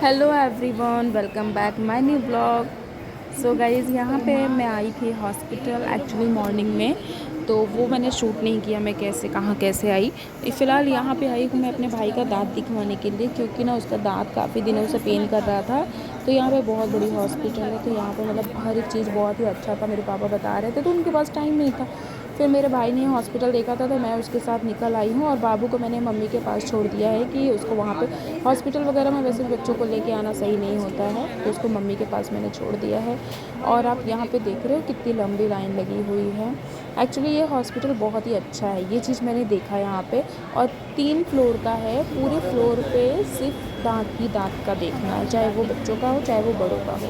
Hello everyone, welcome back my new blog. So guys, यहाँ पे मैं आई थी हॉस्पिटल एक्चुअली मॉर्निंग में, तो वो मैंने शूट नहीं किया मैं कैसे कहाँ कैसे आई। फ़िलहाल यहाँ पे आई हूँ मैं अपने भाई का दांत दिखवाने के लिए, क्योंकि ना उसका दांत काफ़ी दिनों से पेन कर रहा था। तो यहाँ पे बहुत बड़ी हॉस्पिटल है, तो यहाँ पे मतलब हर एक चीज़ बहुत ही अच्छा था। मेरे पापा बता रहे थे, तो उनके पास टाइम नहीं था। फिर मेरे भाई ने हॉस्पिटल देखा था, तो मैं उसके साथ निकल आई हूँ, और बाबू को मैंने मम्मी के पास छोड़ दिया है कि उसको वहाँ पे हॉस्पिटल वगैरह में वैसे भी बच्चों को लेके आना सही नहीं होता है, तो उसको मम्मी के पास मैंने छोड़ दिया है। और आप यहाँ पे देख रहे हो कितनी लंबी लाइन लगी हुई है। एक्चुअली ये हॉस्पिटल बहुत ही अच्छा है, ये चीज़ मैंने देखा यहाँ पे। और 3 फ्लोर का है, पूरे फ्लोर पे सिर्फ दांत ही दांत का देखना है, चाहे वो बच्चों का हो चाहे वो बड़ों का हो।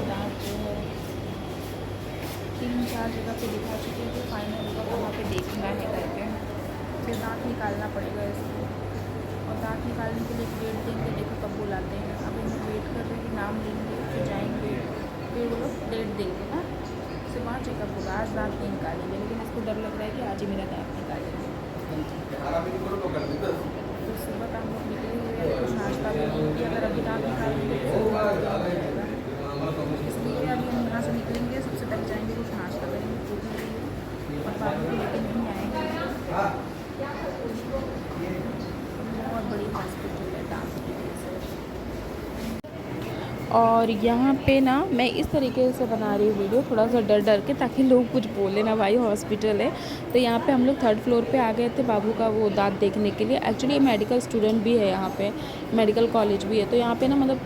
3-4 जगह पे दिखा चुके थे, फाइनल का वहाँ पे देखना है करके। फिर दांत निकालना पड़ेगा इसको, और दांत निकालने के लिए डेट देंगे, देखो कब बुलाते हैं। अभी हम वेट कर रहे हैं कि नाम लेंगे फिर जाएंगे, फिर वो लोग डेट देंगे ना। सुबह चेकअप होगा, आज दांत नहीं निकालेंगे, लेकिन इसको डर लग रहा है कि आज ही मेरा दांत निकालेंगे। तो सुबह का हम लोग निकले हुए हैं, कुछ नाश्ता भी नहीं किया। अगर अभी दांत निकालेंगे तो इसलिए अभी हम यहाँ से निकलेंगे, सबसे पहले जाएंगे कुछ नाश्ता करेंगे, भूख लगी है, और बाबू को लेके नहीं आएंगे। बहुत बड़ी हॉस्पिटल है दांत की वजह से। और यहाँ पे ना मैं इस तरीके से बना रही हूँ वीडियो, थोड़ा सा डर डर के, ताकि लोग कुछ बोले ना, भाई हॉस्पिटल है। तो यहाँ पे हम लोग 3rd फ्लोर पे आ गए थे बाबू का वो दांत देखने के लिए। एक्चुअली मेडिकल स्टूडेंट भी है यहाँ पे, मेडिकल कॉलेज भी है, तो यहाँ पे ना मतलब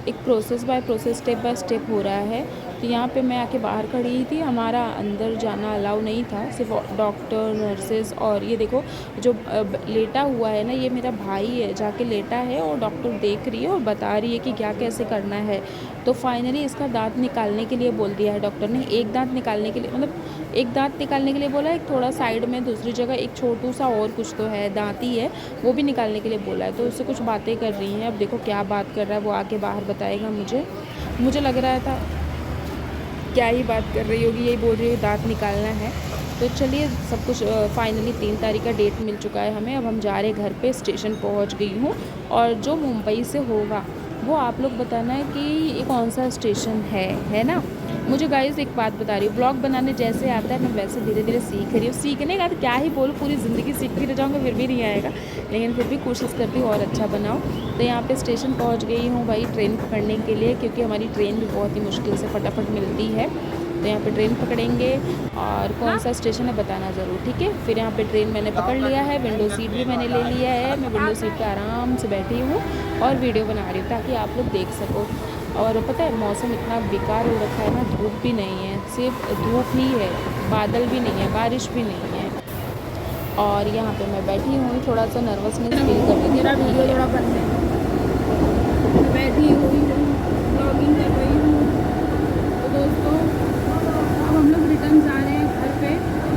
एक process by process, step by step हो रहा है। तो यहाँ पे मैं आके बाहर खड़ी थी, हमारा अंदर जाना अलाउ नहीं था, सिर्फ डॉक्टर, नर्सेज। और ये देखो जो लेटा हुआ है ना, ये मेरा भाई है, जाके लेटा है, और डॉक्टर देख रही है और बता रही है कि क्या कैसे करना है। तो फाइनली इसका दांत निकालने के लिए बोल दिया है डॉक्टर ने। एक दांत निकालने के लिए मतलब एक दांत निकालने के लिए बोला है, एक थोड़ा साइड में दूसरी जगह एक छोटू सा और कुछ तो है, दांत ही है, वो भी निकालने के लिए बोला है। तो उससे कुछ बातें कर रही हैं, अब देखो क्या बात कर रहा है वो आके बाहर बताएगा मुझे लग रहा था क्या ही बात कर रही होगी, यही बोल रही है दांत निकालना है। तो चलिए, सब कुछ फाइनली 3 तारीख का डेट मिल चुका है हमें। अब हम जा रहे हैं घर पे, स्टेशन पहुंच गई हूँ। और जो मुंबई से होगा वो आप लोग बताना है कि ये कौन सा स्टेशन है ना। मुझे गाइस एक बात बता रही हूँ, ब्लॉग बनाने जैसे आता है मैं वैसे धीरे धीरे सीख रही हूँ। सीखने का तो क्या ही बोलूँ, पूरी ज़िंदगी सीखती रह जाऊँगा फिर भी नहीं आएगा, लेकिन फिर भी कोशिश करती हूँ और अच्छा बनाऊँ। तो यहाँ पे स्टेशन पहुँच गई हूँ भाई, ट्रेन पकड़ने के लिए, क्योंकि हमारी ट्रेन भी बहुत ही मुश्किल से फटाफट मिलती है। तो यहाँ पे ट्रेन पकड़ेंगे, और कौन सा स्टेशन है बताना ज़रूर, ठीक है। फिर यहाँ पे ट्रेन मैंने पकड़ लिया है, विंडो सीट भी मैंने ले लिया है। मैं विंडो सीट पे आराम से बैठी हूँ और वीडियो बना रही हूँ, ताकि आप लोग देख सको। और पता है मौसम इतना बेकार हो रखा है ना, धूप भी नहीं है, सिर्फ धूप ही है, बादल भी नहीं है, बारिश भी नहीं है। और यहाँ पे मैं बैठी हूँ, थोड़ा सा नर्वसनेस फील कर रही थी। मेरा वीडियो थोड़ा बंद है, बैठी हुई हूँ, ब्लॉगिंग कर रही हूँ। तो दोस्तों, अब हम लोग रिटर्न जा रहे हैं घर पे,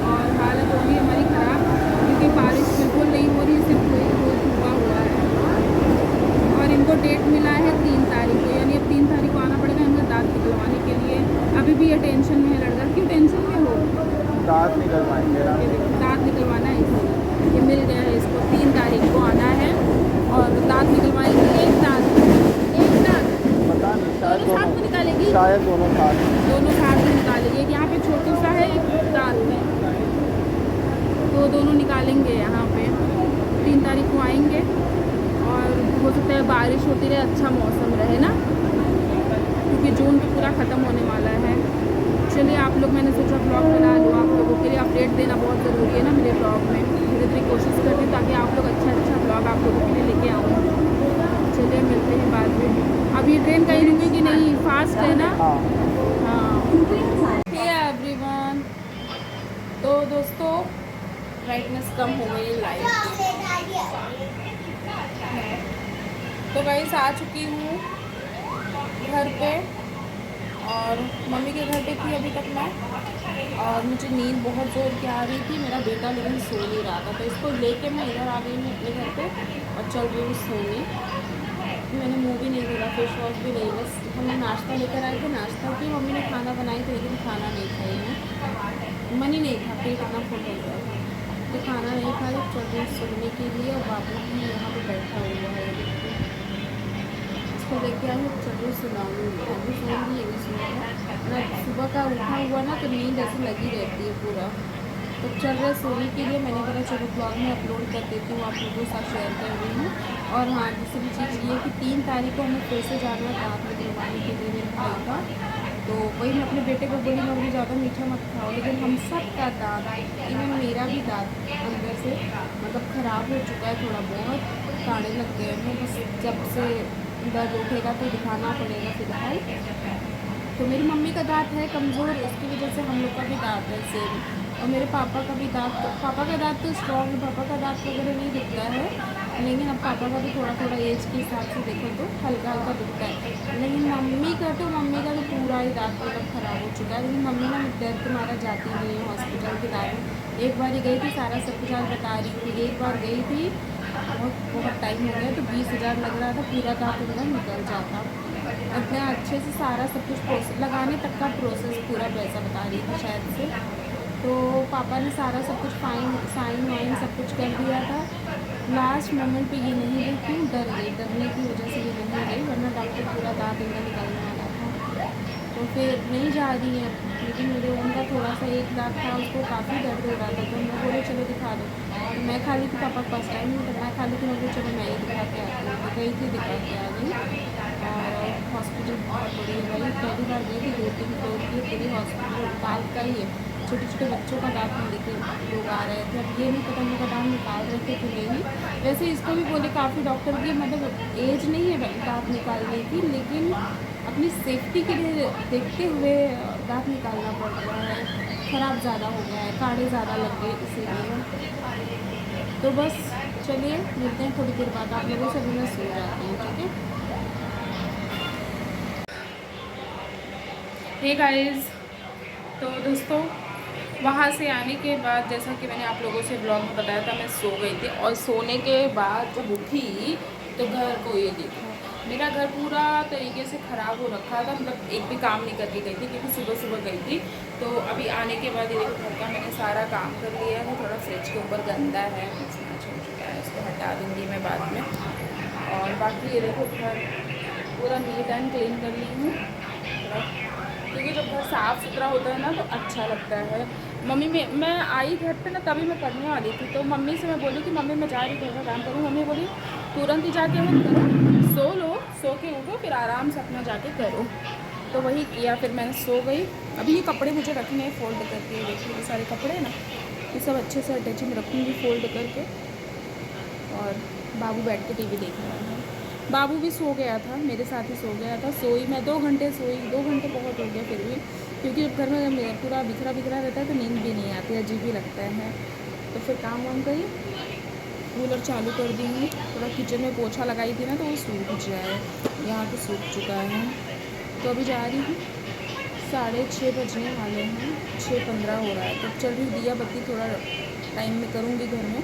और हालत हो रही है हमारी ख़राब, क्योंकि बारिश बिल्कुल नहीं हो रही, सिर्फ रोज धुपा हुआ है। और इनको डेट मिला है 3 तारीख को, यानी अब 3 तारीख को आना पड़ेगा इनको दांत निकलवाने के लिए। अभी भी ये टेंशन में है लड़का। क्यों टेंशन में हो? दांत निकलवाएंगे ना। दांत निकलवाना है इसको, ये मिल गया है इसको, 3 तारीख को आना है और दांत निकलवाएंगे। एक दांत पता नहीं, शायद दोनों साथ में निकालेगी, शायद दोनों साथ में निकालेगी। एक यहाँ पे छोटू सा है, एक दांत में, तो दोनों निकालेंगे यहाँ पे। 3 तारीख को आएंगे, और हो सकता है बारिश होती रहे, अच्छा मौसम रहे ना, क्योंकि जून भी पूरा ख़त्म होने वाला है। चलिए आप लोग, मैंने सोचा ब्लॉग बना लूँ, आप लोगों के लिए अपडेट देना बहुत ज़रूरी है ना मेरे ब्लॉग में। धीरे धीरे कोशिश करती हूँ ताकि आप लोग अच्छा ब्लॉग आप लोगों के लिए लेके आऊँ। चलिए मिलते हैं बाद में। अब ये ट्रेन कहीं रुकेगी नहीं, फास्ट है ना। हाँ एवरीवन, तो दोस्तों ब्राइटनेस कम हो गई लाइट तो गाइस आ चुकी हूँ घर पे, और मम्मी के घर पे थी अभी तक मैं, और मुझे नींद बहुत ज़ोर की आ रही थी। मेरा बेटा लेकिन सो नहीं रहा था, तो इसको लेके मैं इधर आ गई हूँ अपने घर पे, और चल रही हूँ सोने। मैंने मुँह भी नहीं धोया, फेस वॉश भी नहीं, बस हमने नाश्ता लेकर आए थे, नाश्ता की मम्मी ने खाना बनाई थी, लेकिन खाना नहीं खाई मैं, मन ही नहीं था, पेट इतना फुल हो गया था, तो खाना नहीं खाया। चल रही सोने के लिए, और बाबू भी यहाँ पर बैठा हुआ है, इसको लेके आए चलो सुनाऊंगी, अभी फ़ोन भी यही सुना ना, सुबह का उठा हुआ ना तो नींद ऐसे लगी रहती है पूरा। तो चल रहे सोने के लिए, मैंने बोला चलो ब्लॉग में अपलोड कर देती हूँ, आप लोगों के साथ शेयर कर रही हूँ। और हाँ, दूसरी चीज़ ये कि 3 तारीख को हमें फिर से जाना है दाँत निकलवाने के लिए मेरे भाई का। तो वही मैं अपने बेटे को बोली, मैं बोली ज़्यादा मीठा मत खाओ, लेकिन हम सब का दाँत, इवन मेरा भी दाँत अंदर से मतलब ख़राब हो चुका है थोड़ा बहुत, काढ़े लग गए हैं। बस जब से दर्द उठेगा तो दिखाना पड़ेगा फ़िलहाल। तो मेरी मम्मी का दाँत है कमज़ोर, उसकी वजह से हम लोग का भी दाँत है सेम। और मेरे पापा का भी दाँत, पापा का दाँत तो स्ट्रॉन्ग है, पापा का दाँत वगैरह नहीं दिखता है, लेकिन अब पापा का भी थोड़ा थोड़ा एज के हिसाब से देखो तो हल्का हल्का दिखता है। लेकिन मम्मी का तो पूरा ही दाँत मतलब ख़राब हो चुका है। लेकिन मम्मी ना डर के मारा जाती नहीं है हॉस्पिटल के दाँत। एक बार ही गई थी, सारा सब कुछ आज बता रही थी, एक बार गई थी, बहुत टाइम हो गया, तो 20,000 लग रहा था, पूरा दाँत उनका निकल जाता। इतना अच्छे से सारा सब कुछ प्रोसेस, लगाने तक का प्रोसेस पूरा पैसा बता रही थी शायद से। तो पापा ने सारा सब कुछ साइन वाइन सब कुछ कर दिया था। लास्ट मोमेंट पे ये नहीं गई, क्यों डर गई, डरने की वजह से ये नहीं गई, वरना डॉक्टर पूरा दाँत इनका निकालने वाला था। तो फिर नहीं जा रही है। लेकिन मेरे उनका थोड़ा सा एक दाँत था, उसको काफ़ी दर्द हो रहा था, तो मैं बोले चलो दिखा दो। तो मैं खाली थी, पापा फर्स्ट टाइम नहीं करना खाली थी, मैं बोले चलो मैं ही दिखा के आती हूँ। तो गई थी, दिखा के आ गई। और हॉस्पिटल बहुत बड़ी है भाई, पहली बार गई थी, 2-3 फ्लोर की पूरी हॉस्पिटल, दाँत का ही है। छोटे छोटे बच्चों का दाँत नहीं देखे लोग आ रहे थे, अब ये नहीं पता उनका दाँत निकाल रहे थे कि नहीं। वैसे इसको भी बोले काफ़ी डॉक्टर की मतलब एज नहीं है दाँत निकालने की, लेकिन अपनी सेफ्टी के लिए देखते हुए दाँत निकालना पड़ रहा है, ख़राब ज़्यादा हो गया है, काढ़े ज़्यादा लग गए इसीलिए। तो बस चलिए मिलते हैं थोड़ी देर बाद, आप लोगों से भी मैं सो जाती हूँ, ठीक है। हे गाइस, तो दोस्तों वहाँ से आने के बाद जैसा कि मैंने आप लोगों से ब्लॉग में बताया था, मैं सो गई थी। और सोने के बाद जब उठी तो घर को ये देखो, मेरा घर पूरा तरीके से ख़राब हो रखा था, मतलब एक भी काम नहीं करके गई थी क्योंकि सुबह सुबह गई थी। तो अभी आने के बाद ये देखो घर का मैंने सारा काम कर लिया है। थोड़ा फ्रिज के ऊपर गंदा है, मैच हो चुका है, उसको हटा दूँगी मैं बाद में। और बाकी ये देखो घर पूरा नीट एंड क्लीन कर ली हूँ, क्योंकि जब घर साफ़ सुथरा होता है ना तो अच्छा लगता है। मम्मी मैं आई घर पे ना, तभी मैं करने वाली थी, तो मम्मी से मैं बोली कि मम्मी मैं जा रही घर का काम करूँ। मम्मी बोली तुरंत ही जाके मत करो, सो लो, सो के उठो फिर आराम से अपना जाके करो। तो वही किया, फिर मैं सो गई। अभी ये कपड़े मुझे रखने हैं फोल्ड करके, देखिए ये सारे कपड़े ना, ये सब अच्छे से अटैची में रखूँगी फोल्ड करके। और बाबू बैठ के टीवी देख रहा है, बाबू भी सो गया था, मेरे साथ ही सो गया था। सोई मैं 2 घंटे सोई, 2 घंटे बहुत हो गया फिर भी, क्योंकि जब घर में पूरा बिखरा बिखरा रहता है तो नींद भी नहीं आती, अजीब ही लगता है। तो फिर काम वाम करी, कूलर चालू कर दी हूँ, थोड़ा किचन में पोछा लगाई थी ना तो वो सूख जाए, यहाँ तो सूख चुका है। तो अभी जा रही हूँ, 6:30 बजने वाले हैं, 6:15 हो रहा है। तो चल रही दिया बत्ती थोड़ा टाइम में करूँगी घर में,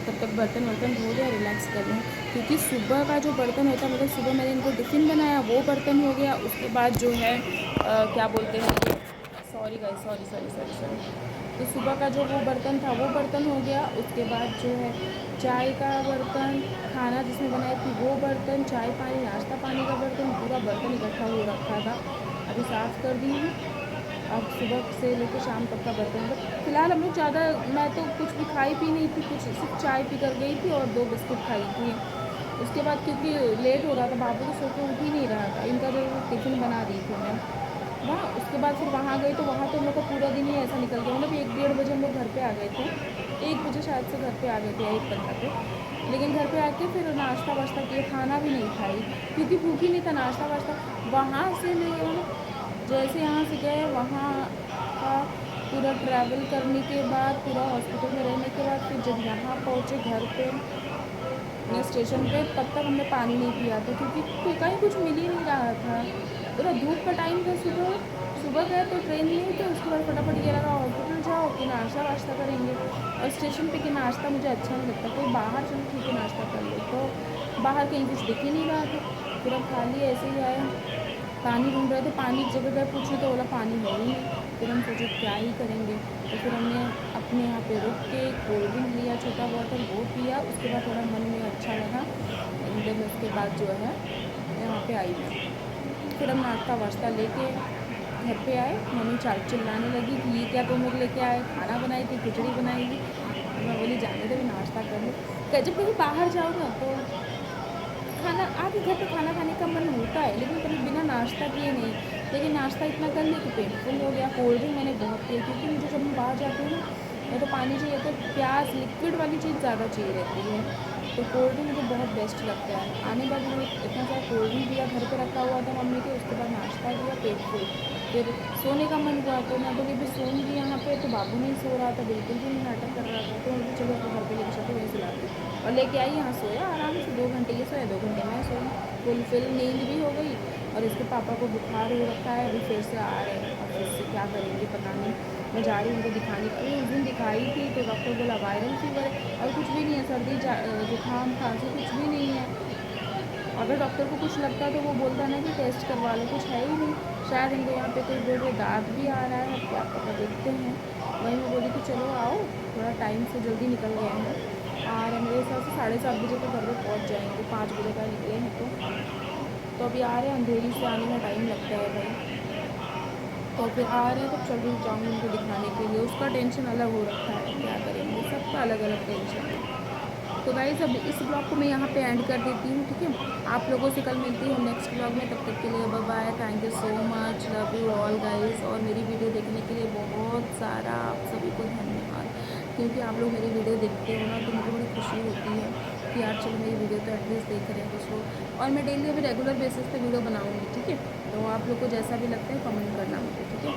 तब तक बर्तन वर्तन धो लिया, रिलैक्स कर लूँ। क्योंकि सुबह का जो बर्तन होता है, मतलब सुबह मैंने इनको टिफ़िन बनाया वो बर्तन हो गया, उसके बाद जो है क्या बोलते हैं ये, सॉरी गाइस, सॉरी। तो सुबह का जो वो बर्तन था वो बर्तन हो गया, उसके बाद जो है चाय का बर्तन, खाना जिसमें बनाई थी वो बर्तन, चाय पानी नाश्ता पानी का बर्तन, पूरा बर्तन इकट्ठा हो रखा था, अभी साफ़ कर दी हूँ। अब सुबह से लेकर शाम तक का बर्तन, मतलब फ़िलहाल हम लोग ज़्यादा, मैं तो कुछ भी खाई पी नहीं थी, कुछ सिर्फ चाय पी कर गई थी और 2 बिस्कुट खाई थी। उसके बाद क्योंकि लेट हो रहा था, बाबू तो सो के उठ ही नहीं रहा था, इनका जो टिफ़िन बना दी थी मैं वहाँ। उसके बाद फिर वहाँ गई तो वहाँ तो हम लोग का पूरा दिन ही ऐसा निकल गया, मतलब 1-1:30 बजे हम लोग घर पे आ गए थे, 1 बजे शायद से घर पे आ गए थे, 1:15 पे। लेकिन घर पे आके फिर नाश्ता वाश्ता किए, खाना भी नहीं खाई क्योंकि भूख ही नहीं था। नाश्ता वाश्ता वहाँ से मैं जैसे यहाँ से गए वहाँ का पूरा ट्रैवल करने के बाद, पूरा हॉस्पिटल में रहने के बाद, फिर जब यहाँ पहुँचे घर पे स्टेशन पे, तब तक हमने पानी नहीं पिया था क्योंकि कहीं कुछ मिल ही नहीं रहा था, पूरा धूप का टाइम था। सुबह गए तो ट्रेन नहीं थी, उसके बाद फटाफट ये लगा हॉस्पिटल जाओ कि नाश्ता वाश्ता करेंगे। और स्टेशन पे कि नाश्ता मुझे अच्छा नहीं लगता, कोई बाहर चलो ठीक है नाश्ता कर लो, तो बाहर कहीं कुछ दिख ही नहीं रहा था। फिर हम खाली ऐसे ही आए, पानी ढूंढ रहे थे, पानी की जगह पूछे तो बोला पानी है ही नहीं। फिर हम सोचे क्या ही करेंगे, तो फिर हमने अपने यहाँ पे रुक के कोल्ड ड्रिंक लिया छोटा बॉटल, वो पिया। उसके बाद थोड़ा मन में अच्छा लगा, देन उसके बाद जो है वहाँ पे आई मैं। फिर हम नाश्ता वाश्ता लेके घर पे आए। मम्मी चिल्लाने लगी कि ये क्या तुम लोग लेके आए, खाना बनाई थी, खिचड़ी बनाएगी। मैं बोली जाने दो, नाश्ता कर लो। जब कहीं बाहर जाओ ना तो खाना आके घर पे खाना खाने का मन होता है, लेकिन कभी बिना नाश्ता किए नहीं। लेकिन नाश्ता इतना कर लिया कि पेट फुल हो गया। कोल्ड ड्रिंक मैंने बहुत पी, क्योंकि मुझे जब मैं बाहर जाती हूँ ना, या तो पानी चाहिए, तो प्यास लिक्विड वाली चीज़ ज़्यादा चाहिए रहती है। तो कोल्ड ड्रिंक मुझे बहुत बेस्ट लगता है। आने बाद मैंने इतना सारा कोल्ड ड्रिंक पिया, घर पे रखा हुआ था मम्मी के। उसके बाद नाश्ता किया, पेट फुल। फिर सोने का मन हुआ तो मैं बोली भी सोऊंगी यहाँ पे, तो बाबू नहीं सो रहा था, बिल्कुल भी नहीं नाटक कर रहा था। तो मुझे चलो अपने घर पे लेके चलते, वहीं सुलाती। और लेके आई, यहाँ सोया आराम से। 2 घंटे ये सोया, 2 घंटे मैं सोई। फुल नींद भी हो गई। और इसके पापा को बुखार हो रखा है, अभी फिर से आ रहे हैं। अब फिर से क्या करेंगे पता नहीं। मैं जा रही हूँ उनको दिखाने के लिए। उस दिन दिखाई थी तो डॉक्टर बोला वायरल फीवर है, और कुछ भी नहीं है। सर्दी जुकाम खांसी कुछ भी नहीं है। अगर डॉक्टर को कुछ लगता तो वो बोलता ना कि टेस्ट करवा लो, कुछ है ही नहीं। शायद इनको यहाँ पे कोई बोल रहे दांत भी आ रहा है, क्या पता, देखते हैं। वहीं मैं बोली कि चलो आओ, थोड़ा टाइम से जल्दी निकल गए हैं। और मेरे हिसाब से 7:30 बजे तो घर पर पहुँच जाएंगे, 5 बजे का निकले हैं तो अभी आ रहे हैं। अंधेरी से आने में टाइम लगता है भाई। तो फिर आ रहे हैं तो चल रही जाऊँगी उनको दिखाने के लिए। उसका टेंशन अलग हो रखा है, क्या करेंगे, सबका अलग अलग टेंशन है। तो गाइस अब इस ब्लॉग को मैं यहाँ पे एंड कर देती हूँ, ठीक है। आप लोगों से कल मिलती हूँ नेक्स्ट ब्लॉग में। तब तक के लिए bye bye. Thank you so much, love you all guys. और मेरी वीडियो देखने के लिए बहुत सारा आप सभी को धन्यवाद, क्योंकि आप लोग मेरी वीडियो देखते हो ना, तो मुझे बड़ी खुशी होती है कि यार चलो मेरी वीडियो तो एटलीस्ट देख रहे हैं कुछ लोग। और मैं डेली अभी रेगुलर बेसिस पे वीडियो बनाऊँगी, ठीक है। तो आप लोग को जैसा भी लगता है कमेंट करना मुझे, ठीक है।